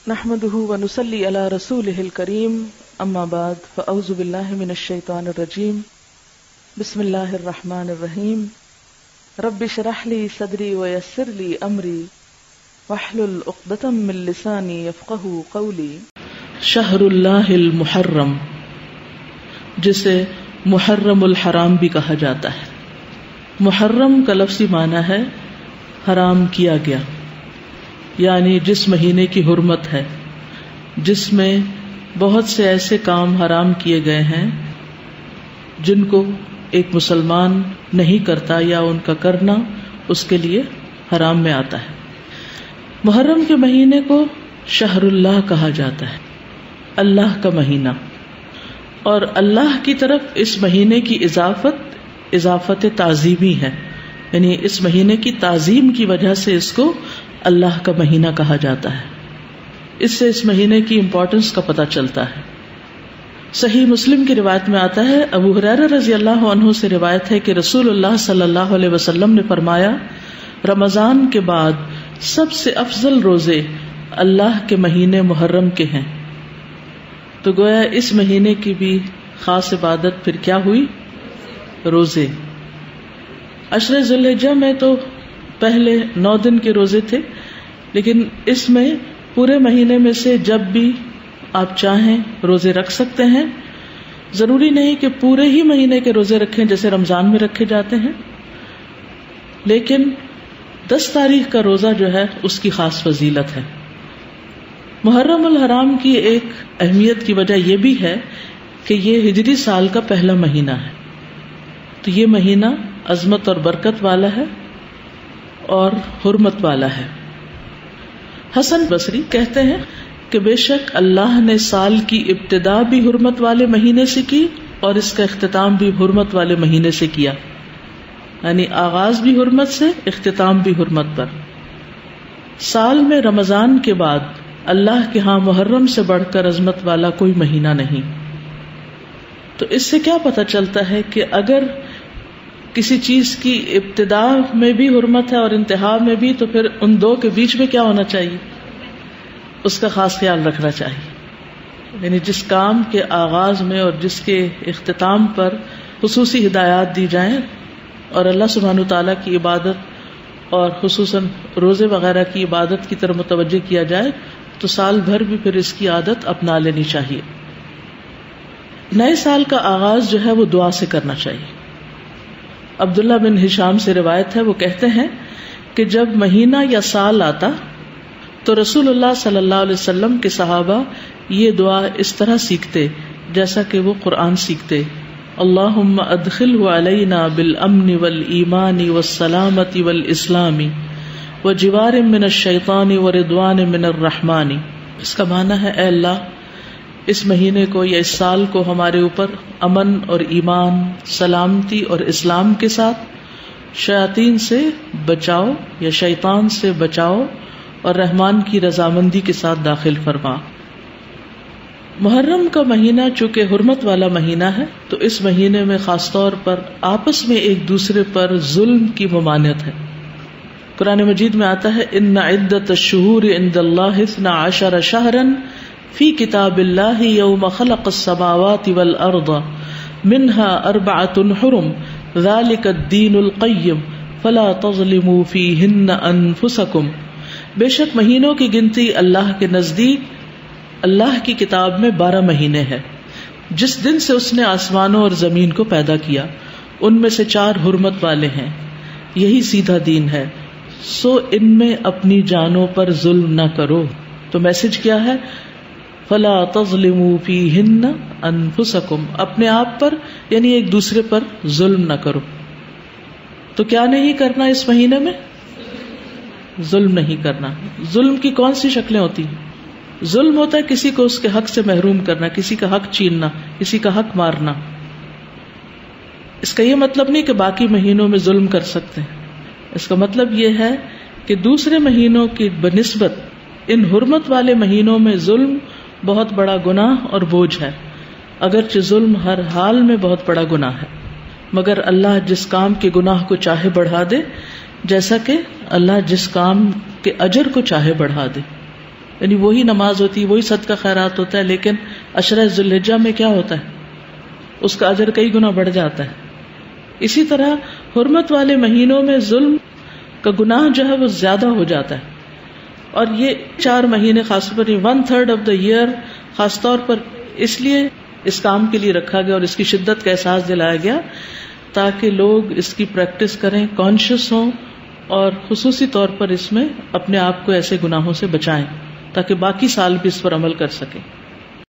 نحمده ونصلي على رسوله الكريم اما بعد فاعوذ بالله من الشيطان الرجيم بسم الله الرحمن الرحيم رب اشرح لي صدري ويسر لي امري واحلل عقدة من لساني يفقهوا قولي. شہر اللہ المحرم، جسے محرم الحرام بھی کہا جاتا ہے. محرم کا لفظی معنی ہے حرام کیا گیا، یعنی جس مہینے کی حرمت ہے، جس میں بہت سے ایسے کام حرام کیے گئے ہیں جن کو ایک مسلمان نہیں کرتا یا ان کا کرنا اس کے لیے حرام میں آتا ہے. محرم کے مہینے کو شہر اللہ کہا جاتا ہے، اللہ کا مہینہ، اور اللہ کی طرف اس مہینے کی اضافت تعظیمی ہے، یعنی اس مہینے کی تعظیم کی وجہ سے اس کو اللہ کا مہینہ کہا جاتا ہے. اس سے اس مہینے کی امپورٹنس کا پتہ چلتا ہے. صحیح مسلم کی روایت میں آتا ہے، ابو ہریرہ رضی اللہ عنہ سے روایت ہے کہ رسول اللہ صلی اللہ علیہ وسلم نے فرمایا، رمضان کے بعد سب سے افضل روزے اللہ کے مہینے محرم کے ہیں. تو گویا اس مہینے کی بھی خاص عبادت پھر کیا ہوئی؟ روزے. عشر ذی الحجہ میں تو پہلے 9 دن کے روزے تھے، لیکن اس میں پورے مہینے میں سے جب بھی آپ چاہیں روزے رکھ سکتے ہیں. ضروری نہیں کہ پورے ہی مہینے کے روزے رکھیں جیسے رمضان میں رکھے جاتے ہیں، لیکن 10 تاریخ کا روزہ جو ہے اس کی خاص فضیلت ہے. محرم الحرام کی ایک اہمیت کی وجہ یہ بھی ہے کہ یہ ہجری سال کا پہلا مہینہ ہے، تو یہ مہینہ عظمت اور برکت والا ہے اور حرمت والا ہے. حسن بصری کہتے ہیں کہ بے شک اللہ نے سال کی ابتدا بھی حرمت والے مہینے سے کی اور اس کا اختتام بھی حرمت والے مہینے سے کیا، یعنی آغاز بھی حرمت سے، اختتام بھی حرمت پر. سال میں رمضان کے بعد اللہ کے ہاں محرم سے بڑھ کر عظمت والا کوئی مہینہ نہیں. تو اس سے کیا پتہ چلتا ہے کہ اگر کسی چیز کی ابتدا میں بھی حرمت ہے اور انتہا میں بھی، تو پھر ان دو کے بیچ میں کیا ہونا چاہیے؟ اس کا خاص خیال رکھنا چاہیے. یعنی جس کام کے آغاز میں اور جس کے اختتام پر خصوصی ہدایات دی جائیں اور اللہ سبحانہ وتعالیٰ کی عبادت اور خصوصاً روزے وغیرہ کی عبادت کی طرف متوجہ کیا جائے تو سال بھر بھی پھر اس کی عادت اپنا لینی چاہیے. نئے سال کا آغاز جو ہے وہ دعا سے کرنا چاہیے. عبداللہ بن ہشام سے روایت ہے، وہ کہتے ہیں کہ جب مہینہ یا سال آتا تو رسول اللہ صلی اللہ علیہ وسلم کے صحابہ یہ دعا اس طرح سیکھتے جیسا کہ وہ قرآن سیکھتے. اللہم ادخلہ علینا بالامن والایمان والسلامت والاسلام وجوار من الشیطان ورضوان من الرحمن. اس کا معنی ہے، اے اللہ اس مہینے کو یا اس سال کو ہمارے اوپر امن اور ایمان، سلامتی اور اسلام کے ساتھ، شیاطین سے بچاؤ یا شیطان سے بچاؤ اور رحمان کی رضامندی کے ساتھ داخل فرما. محرم کا مہینہ چونکہ حرمت والا مہینہ ہے تو اس مہینے میں خاص طور پر آپس میں ایک دوسرے پر ظلم کی ممانعت ہے. قرآن مجید میں آتا ہے، ان عدت الشہور عند اللہ 12 شہرا فی کتاب اللہ یوم خلق السماوات والارض منها 4 حرم ذلک الدین القیم فلا تظلموا فیہن انفسکم. بے شک مہینوں کی گنتی اللہ کے نزدیک اللہ کی کتاب میں 12 مہینے ہیں، جس دن سے اس نے آسمانوں اور زمین کو پیدا کیا، ان میں سے 4 حرمت والے ہیں، یہی سیدھا دین ہے، سو ان میں اپنی جانوں پر ظلم نہ کرو. تو میسج کیا ہے؟ فلا تظلموا فیہن انفسکم، اپنے آپ پر یعنی ایک دوسرے پر ظلم نہ کرو. تو کیا نہیں کرنا اس مہینے میں؟ ظلم نہیں کرنا. ظلم کی کون سی شکلیں ہوتی ہیں؟ ظلم ہوتا ہے کسی کو اس کے حق سے محروم کرنا، کسی کا حق چھیننا، کسی کا حق مارنا. اس کا یہ مطلب نہیں کہ باقی مہینوں میں ظلم کر سکتے ہیں. اس کا مطلب یہ ہے کہ دوسرے مہینوں کی بنسبت ان حرمت والے مہینوں میں ظلم بہت بڑا گناہ اور بوجھ ہے. اگرچہ ظلم ہر حال میں بہت بڑا گناہ ہے، مگر اللہ جس کام کے گناہ کو چاہے بڑھا دے، جیسا کہ اللہ جس کام کے اجر کو چاہے بڑھا دے. یعنی وہی نماز ہوتی ہے، وہی صدقہ خیرات ہوتا ہے، لیکن عشرہ ذی الحجہ میں کیا ہوتا ہے، اس کا اجر کئی گنا بڑھ جاتا ہے. اسی طرح حرمت والے مہینوں میں ظلم کا گناہ جو ہے وہ زیادہ ہو جاتا ہے. اور یہ 4 مہینے خاص طور پر 1/3 آف دا ایئر خاص طور پر اس لیے اس کام کے لیے رکھا گیا اور اس کی شدت کا احساس دلایا گیا تاکہ لوگ اس کی پریکٹس کریں، کانشیس ہوں، اور خصوصی طور پر اس میں اپنے آپ کو ایسے گناہوں سے بچائیں تاکہ باقی سال بھی اس پر عمل کر سکیں.